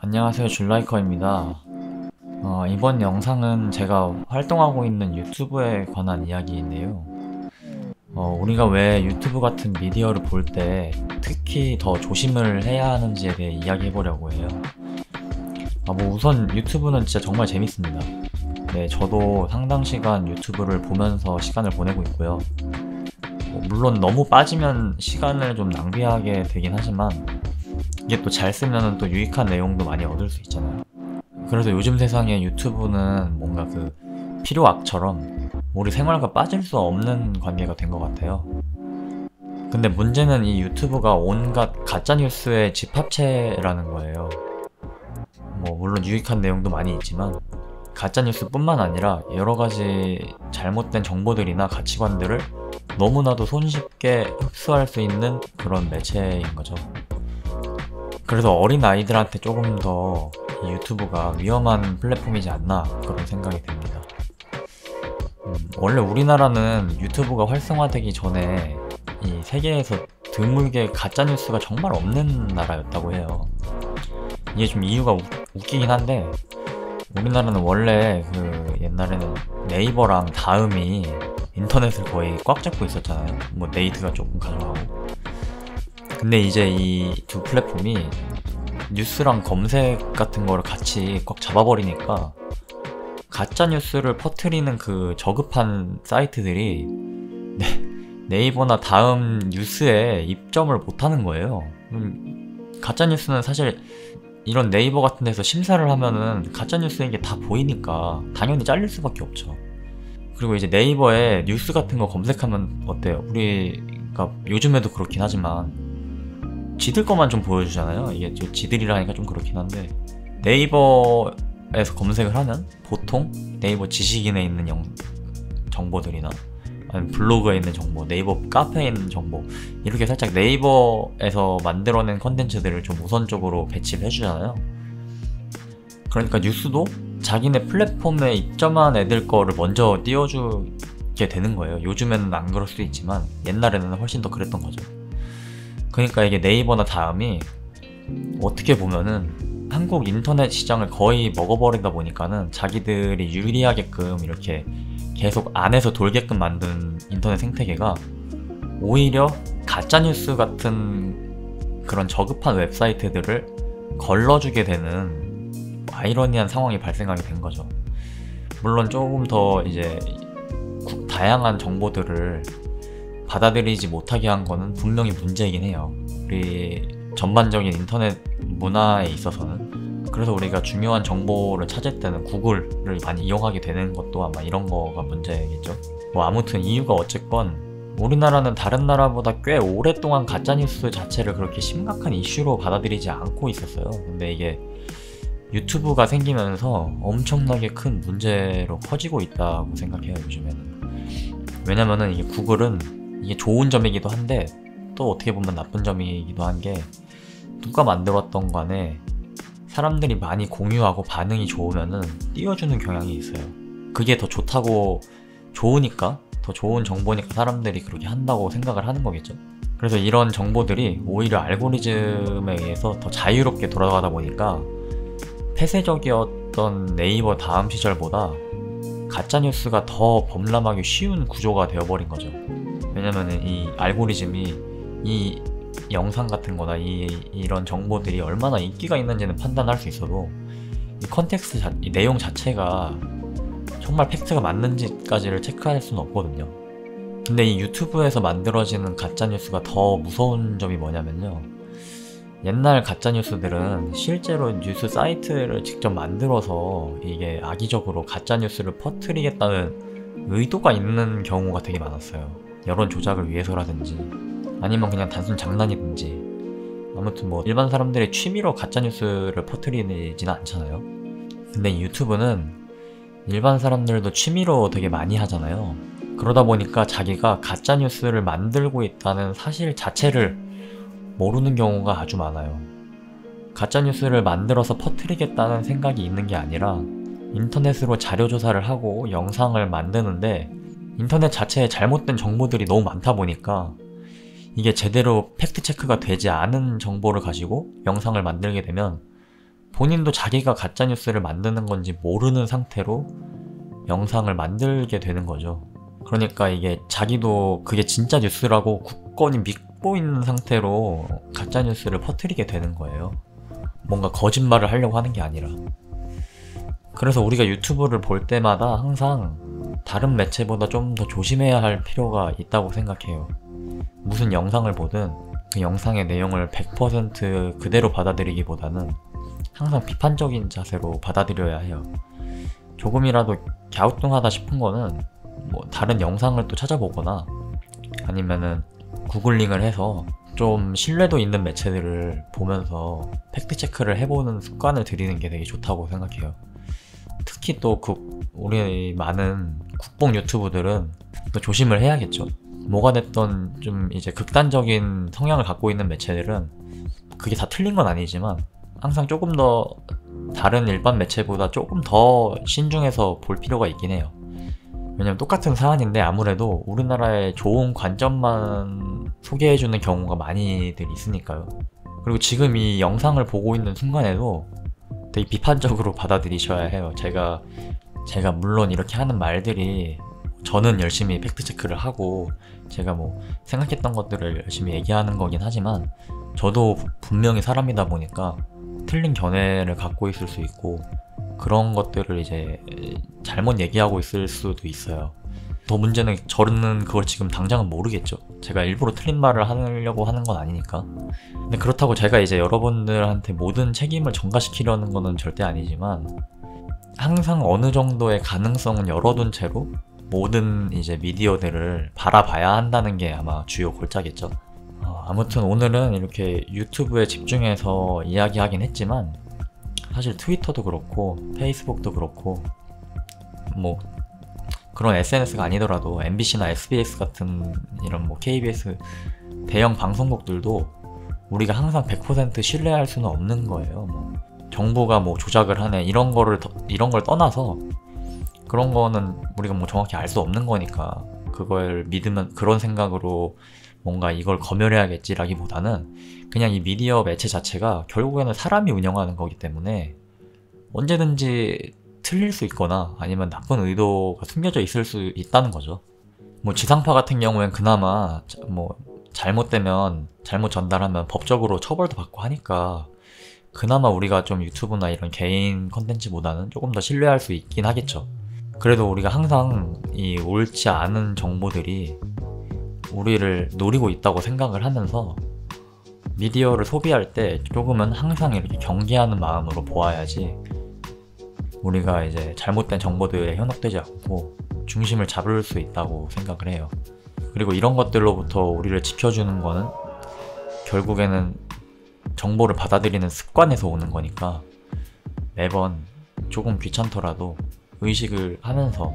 안녕하세요, 줄라이커입니다. 이번 영상은 제가 활동하고 있는 유튜브에 관한 이야기인데요. 우리가 왜 유튜브 같은 미디어를 볼 때 특히 더 조심을 해야 하는지에 대해 이야기해보려고 해요. 우선 유튜브는 진짜 정말 재밌습니다. 네, 저도 상당 시간 유튜브를 보면서 시간을 보내고 있고요. 물론 너무 빠지면 시간을 좀 낭비하게 되긴 하지만 이게 또 잘 쓰면 또 유익한 내용도 많이 얻을 수 있잖아요. 그래서 요즘 세상에 유튜브는 뭔가 그 필요악처럼 우리 생활과 빠질 수 없는 관계가 된 것 같아요. 근데 문제는 이 유튜브가 온갖 가짜뉴스의 집합체라는 거예요. 물론 유익한 내용도 많이 있지만 가짜뉴스뿐만 아니라 여러가지 잘못된 정보들이나 가치관들을 너무나도 손쉽게 흡수할 수 있는 그런 매체인 거죠. 그래서 어린 아이들한테 조금 더 이 유튜브가 위험한 플랫폼이지 않나 그런 생각이 듭니다. 원래 우리나라는 유튜브가 활성화되기 전에 이 세계에서 드물게 가짜뉴스가 정말 없는 나라였다고 해요. 이게 좀 이유가 웃기긴 한데, 우리나라는 원래 그 옛날에는 네이버랑 다음이 인터넷을 거의 꽉 잡고 있었잖아요. 네이트가 조금 가져가고. 근데 이제 이 두 플랫폼이 뉴스랑 검색 같은 거를 같이 꽉 잡아버리니까 가짜뉴스를 퍼뜨리는 그 저급한 사이트들이 네이버나 다음 뉴스에 입점을 못하는 거예요. 가짜뉴스는 사실 이런 네이버 같은 데서 심사를 하면은 가짜뉴스인 게 다 보이니까 당연히 잘릴 수밖에 없죠. 그리고 이제 네이버에 뉴스 같은 거 검색하면 어때요? 우리가 요즘에도 그렇긴 하지만 지들 것만 좀 보여주잖아요. 이게 지들이라니까 좀 그렇긴 한데, 네이버에서 검색을 하면 보통 네이버 지식인에 있는 정보들이나 아니면 블로그에 있는 정보, 네이버 카페에 있는 정보, 이렇게 살짝 네이버에서 만들어낸 컨텐츠들을 좀 우선적으로 배치를 해주잖아요. 그러니까 뉴스도 자기네 플랫폼에 입점한 애들 거를 먼저 띄워주게 되는 거예요. 요즘에는 안 그럴 수도 있지만 옛날에는 훨씬 더 그랬던 거죠. 그러니까 이게 네이버나 다음이 어떻게 보면은 한국 인터넷 시장을 거의 먹어버리다 보니까는 자기들이 유리하게끔 이렇게 계속 안에서 돌게끔 만든 인터넷 생태계가 오히려 가짜뉴스 같은 그런 저급한 웹사이트들을 걸러주게 되는 아이러니한 상황이 발생하게 된 거죠. 물론 조금 더 이제 다양한 정보들을 받아들이지 못하게 한 거는 분명히 문제이긴 해요. 우리 전반적인 인터넷 문화에 있어서는. 그래서 우리가 중요한 정보를 찾을 때는 구글을 많이 이용하게 되는 것도 아마 이런 거가 문제겠죠. 아무튼 이유가 어쨌건 우리나라는 다른 나라보다 꽤 오랫동안 가짜뉴스 자체를 그렇게 심각한 이슈로 받아들이지 않고 있었어요. 근데 이게 유튜브가 생기면서 엄청나게 큰 문제로 커지고 있다고 생각해요, 요즘에는. 왜냐면은 이게 구글은 이게 좋은 점이기도 한데 또 어떻게 보면 나쁜 점이기도 한 게, 누가 만들었던 간에 사람들이 많이 공유하고 반응이 좋으면은 띄워주는 경향이 있어요. 그게 더 좋다고, 좋으니까, 더 좋은 정보니까 사람들이 그렇게 한다고 생각을 하는 거겠죠. 그래서 이런 정보들이 오히려 알고리즘에 의해서 더 자유롭게 돌아가다 보니까 폐쇄적이었던 네이버 다음 시절보다 가짜뉴스가 더 범람하기 쉬운 구조가 되어버린 거죠. 왜냐면은 이 알고리즘이 이 영상 같은 거나 이런 정보들이 얼마나 인기가 있는지는 판단할 수 있어도 이 컨텍스트, 이 내용 자체가 정말 팩트가 맞는지까지를 체크할 수는 없거든요. 근데 이 유튜브에서 만들어지는 가짜뉴스가 더 무서운 점이 뭐냐면요, 옛날 가짜뉴스들은 실제로 뉴스 사이트를 직접 만들어서 이게 악의적으로 가짜뉴스를 퍼뜨리겠다는 의도가 있는 경우가 되게 많았어요. 여론 조작을 위해서라든지 아니면 그냥 단순 장난이든지. 아무튼 일반 사람들의 취미로 가짜뉴스를 퍼뜨리지는 않잖아요. 근데 이 유튜브는 일반 사람들도 취미로 되게 많이 하잖아요. 그러다 보니까 자기가 가짜뉴스를 만들고 있다는 사실 자체를 모르는 경우가 아주 많아요. 가짜뉴스를 만들어서 퍼뜨리겠다는 생각이 있는 게 아니라 인터넷으로 자료조사를 하고 영상을 만드는데 인터넷 자체에 잘못된 정보들이 너무 많다 보니까 이게 제대로 팩트체크가 되지 않은 정보를 가지고 영상을 만들게 되면 본인도 자기가 가짜뉴스를 만드는 건지 모르는 상태로 영상을 만들게 되는 거죠. 그러니까 이게 자기도 그게 진짜 뉴스라고 굳건히 믿고 있는 상태로 가짜뉴스를 퍼뜨리게 되는 거예요. 뭔가 거짓말을 하려고 하는 게 아니라. 그래서 우리가 유튜브를 볼 때마다 항상 다른 매체보다 좀 더 조심해야 할 필요가 있다고 생각해요. 무슨 영상을 보든 그 영상의 내용을 100% 그대로 받아들이기보다는 항상 비판적인 자세로 받아들여야 해요. 조금이라도 갸우뚱하다 싶은 거는 뭐 다른 영상을 또 찾아보거나 아니면은 구글링을 해서 좀 신뢰도 있는 매체들을 보면서 팩트체크를 해보는 습관을 들이는 게 되게 좋다고 생각해요. 특히 또 우리 많은 국뽕 유튜브들은 또 조심을 해야겠죠. 뭐가 됐던 좀 이제 극단적인 성향을 갖고 있는 매체들은 그게 다 틀린 건 아니지만 항상 조금 더 다른 일반 매체보다 조금 더 신중해서 볼 필요가 있긴 해요. 왜냐면 똑같은 사안인데 아무래도 우리나라의 좋은 관점만 소개해주는 경우가 많이들 있으니까요. 그리고 지금 이 영상을 보고 있는 순간에도 되게 비판적으로 받아들이셔야 해요. 제가 물론 이렇게 하는 말들이 저는 열심히 팩트체크를 하고 제가 뭐 생각했던 것들을 열심히 얘기하는 거긴 하지만 저도 분명히 사람이다 보니까 틀린 견해를 갖고 있을 수 있고 그런 것들을 이제 잘못 얘기하고 있을 수도 있어요. 더 문제는 저는 그걸 지금 당장은 모르겠죠. 제가 일부러 틀린 말을 하려고 하는 건 아니니까. 근데 그렇다고 제가 이제 여러분들한테 모든 책임을 전가시키려는 거는 절대 아니지만 항상 어느 정도의 가능성은 열어둔 채로 모든 이제 미디어들을 바라봐야 한다는 게 아마 주요 골자겠죠. 아무튼 오늘은 이렇게 유튜브에 집중해서 이야기하긴 했지만 사실 트위터도 그렇고 페이스북도 그렇고 뭐 그런 SNS가 아니더라도 MBC나 SBS 같은 이런 뭐 KBS 대형 방송국들도 우리가 항상 100% 신뢰할 수는 없는 거예요. 뭐 정부가 뭐 조작을 하네 이런 걸 떠나서 그런 거는 우리가 뭐 정확히 알 수 없는 거니까 그걸 믿으면 그런 생각으로 뭔가 이걸 검열해야겠지라기보다는 그냥 이 미디어 매체 자체가 결국에는 사람이 운영하는 거기 때문에 언제든지 틀릴 수 있거나 아니면 나쁜 의도가 숨겨져 있을 수 있다는 거죠. 뭐 지상파 같은 경우엔 그나마 뭐 잘못되면 잘못 전달하면 법적으로 처벌도 받고 하니까 그나마 우리가 좀 유튜브나 이런 개인 컨텐츠보다는 조금 더 신뢰할 수 있긴 하겠죠. 그래도 우리가 항상 이 옳지 않은 정보들이 우리를 노리고 있다고 생각을 하면서 미디어를 소비할 때 조금은 항상 이렇게 경계하는 마음으로 보아야지 우리가 이제 잘못된 정보들에 현혹되지 않고 중심을 잡을 수 있다고 생각을 해요. 그리고 이런 것들로부터 우리를 지켜주는 거는 결국에는 정보를 받아들이는 습관에서 오는 거니까 매번 조금 귀찮더라도 의식을 하면서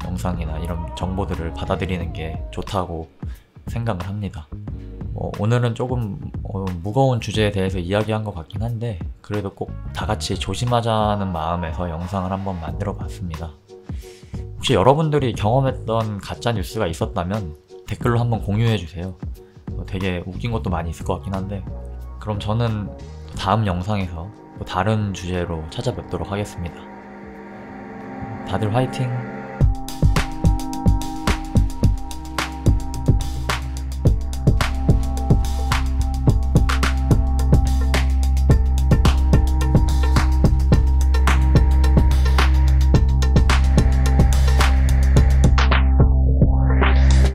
영상이나 이런 정보들을 받아들이는 게 좋다고 생각을 합니다. 오늘은 조금 무거운 주제에 대해서 이야기한 것 같긴 한데 그래도 꼭 다같이 조심하자는 마음에서 영상을 한번 만들어 봤습니다. 혹시 여러분들이 경험했던 가짜 뉴스가 있었다면 댓글로 한번 공유해 주세요. 되게 웃긴 것도 많이 있을 것 같긴 한데 그럼 저는 다음 영상에서 또 다른 주제로 찾아뵙도록 하겠습니다. 다들 화이팅!